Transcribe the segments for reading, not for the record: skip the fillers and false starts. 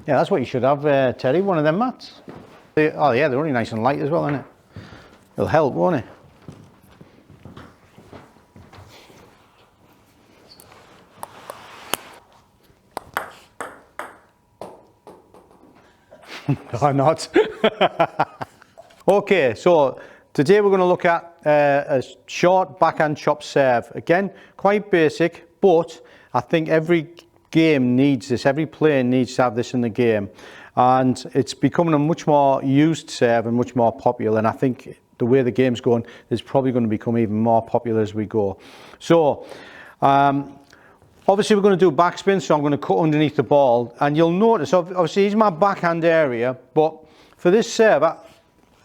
Yeah, that's what you should have, Terry, one of them mats. Oh yeah, they're only nice and light as well, aren't it? It'll help, won't it? Or not. Okay, so today we're going to look at a short backhand chop serve. Again, quite basic, but I think every game needs this, every player needs to have this in the game. And it's becoming a much more used serve and much more popular. And I think the way the game's going, it's probably going to become even more popular as we go. So, obviously we're going to do backspin, so I'm going to cut underneath the ball. And you'll notice, obviously here's my backhand area, but for this serve,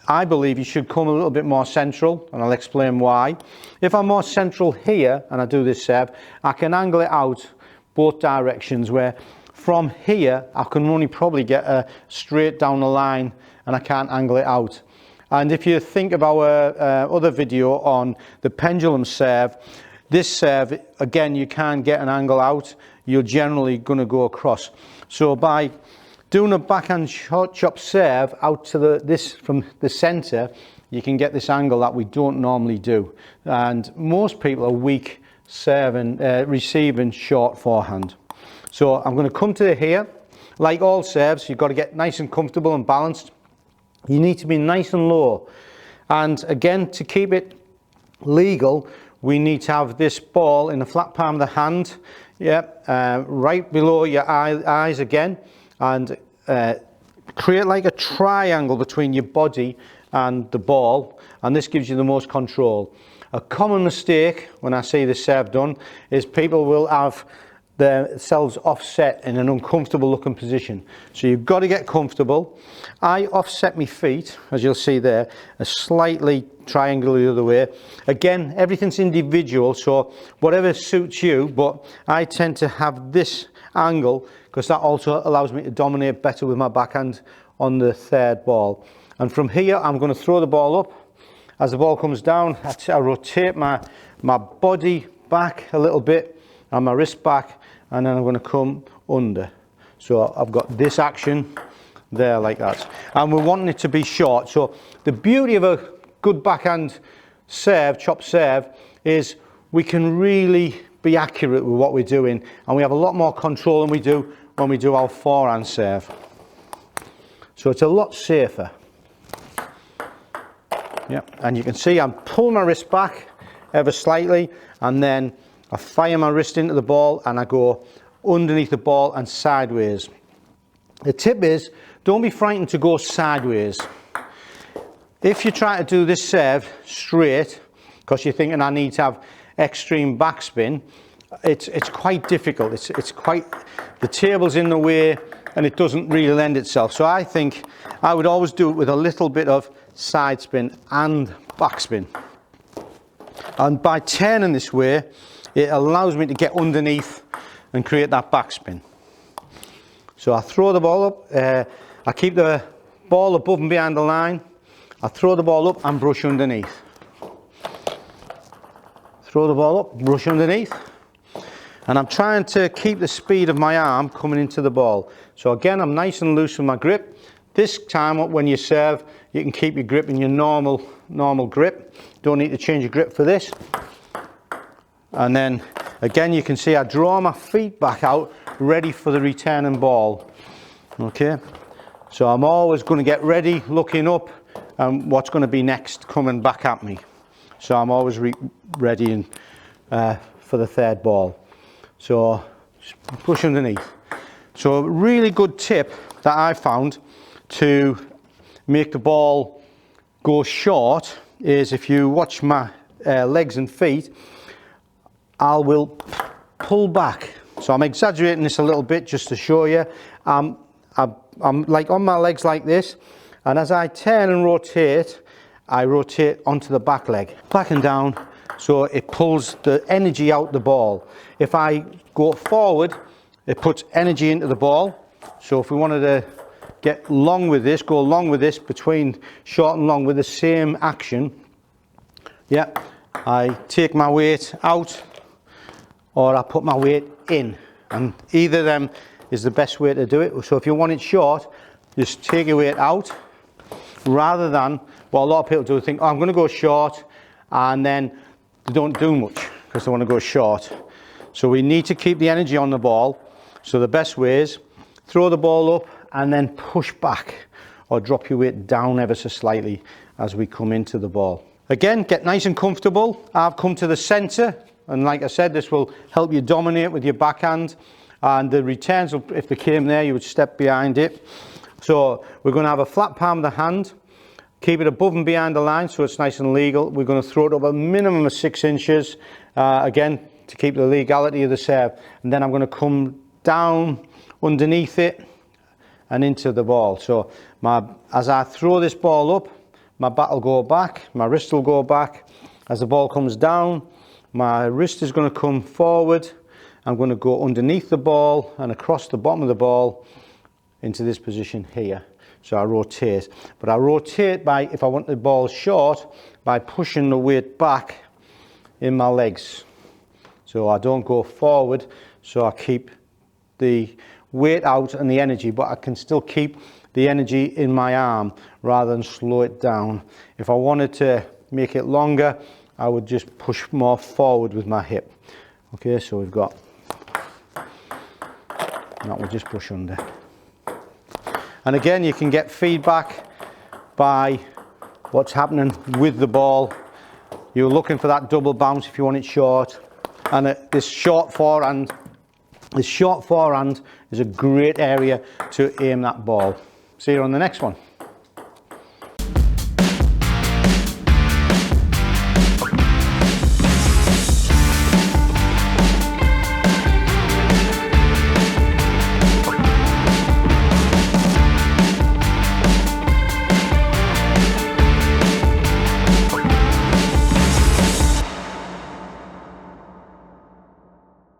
I believe you should come a little bit more central, and I'll explain why. If I'm more central here, and I do this serve, I can angle it out both directions, where from here, I can only probably get straight down the line, and I can't angle it out. And if you think of our other video on the pendulum serve, this serve, again, you can't get an angle out. You're generally going to go across. So by doing a backhand short chop serve out to this from the centre, you can get this angle that we don't normally do. And most people are weak serving, receiving short forehand. So I'm going to come to here. Like all serves, you've got to get nice and comfortable and balanced. You need to be nice and low. And again, to keep it legal, we need to have this ball in the flat palm of the hand, right below your eyes again, and create like a triangle between your body and the ball, and this gives you the most control. A common mistake when I see this serve done is people will have themselves offset in an uncomfortable looking position. So you've got to get comfortable. I offset my feet, as you'll see there, a slightly triangle the other way. Again, everything's individual, so whatever suits you, but I tend to have this angle because that also allows me to dominate better with my backhand on the third ball. And from here, I'm going to throw the ball up. As the ball comes down, I rotate my body back a little bit and my wrist back, and then I'm going to come under. So I've got this action there like that. And we're wanting it to be short. So the beauty of a good backhand serve, chop serve, is we can really be accurate with what we're doing, and we have a lot more control than we do when we do our forehand serve. So it's a lot safer. Yeah, and you can see I'm pulling my wrist back ever slightly, and then I fire my wrist into the ball and I go underneath the ball and sideways. The tip is, don't be frightened to go sideways. If you try to do this serve straight, because you're thinking I need to have extreme backspin, it's quite difficult. It's quite, the table's in the way and it doesn't really lend itself. So I think I would always do it with a little bit of side spin and backspin. And by turning this way, it allows me to get underneath and create that backspin. So I throw the ball up, I keep the ball above and behind the line, I throw the ball up and brush underneath. Throw the ball up, brush underneath. And I'm trying to keep the speed of my arm coming into the ball. So again, I'm nice and loose with my grip. This time when you serve, you can keep your grip in your normal grip. Don't need to change your grip for this. And then again, you can see I draw my feet back out, ready for the returning ball. Okay, so I'm always going to get ready, looking up, and what's going to be next coming back at me. So I'm always ready and, for the third ball. So just push underneath. So a really good tip that I found to make the ball go short is, if you watch my legs and feet, I will pull back. So I'm exaggerating this a little bit just to show you. I'm like on my legs like this, and as I turn and rotate, I rotate onto the back leg, back and down, so it pulls the energy out the ball. If I go forward, it puts energy into the ball. So if we wanted to get long with this, go long with this, between short and long with the same action, yeah, I take my weight out or I put my weight in, and either of them is the best way to do it. So if you want it short, just take your weight out, rather than what a lot of people do, think, oh, I'm going to go short, and then they don't do much because they want to go short. So we need to keep the energy on the ball. So the best way is throw the ball up and then push back, or drop your weight down ever so slightly as we come into the ball. Again, get nice and comfortable. I've come to the center, and like I said, this will help you dominate with your backhand, and the returns, if they came there, you would step behind it. So we're going to have a flat palm of the hand, keep it above and behind the line so it's nice and legal. We're going to throw it up a minimum of 6 inches, again, to keep the legality of the serve. And then I'm going to come down underneath it and into the ball. So as I throw this ball up, my bat will go back, my wrist will go back. As the ball comes down, my wrist is going to come forward. I'm going to go underneath the ball and across the bottom of the ball into this position here. So I rotate, but I rotate by, if I want the ball short, by pushing the weight back in my legs. So I don't go forward, so I keep the weight out and the energy, but I can still keep the energy in my arm rather than slow it down. If I wanted to make it longer, I would just push more forward with my hip. Okay, so we've got, that will just push under. And again, you can get feedback by what's happening with the ball. You're looking for that double bounce if you want it short. And this short forehand is a great area to aim that ball. See you on the next one.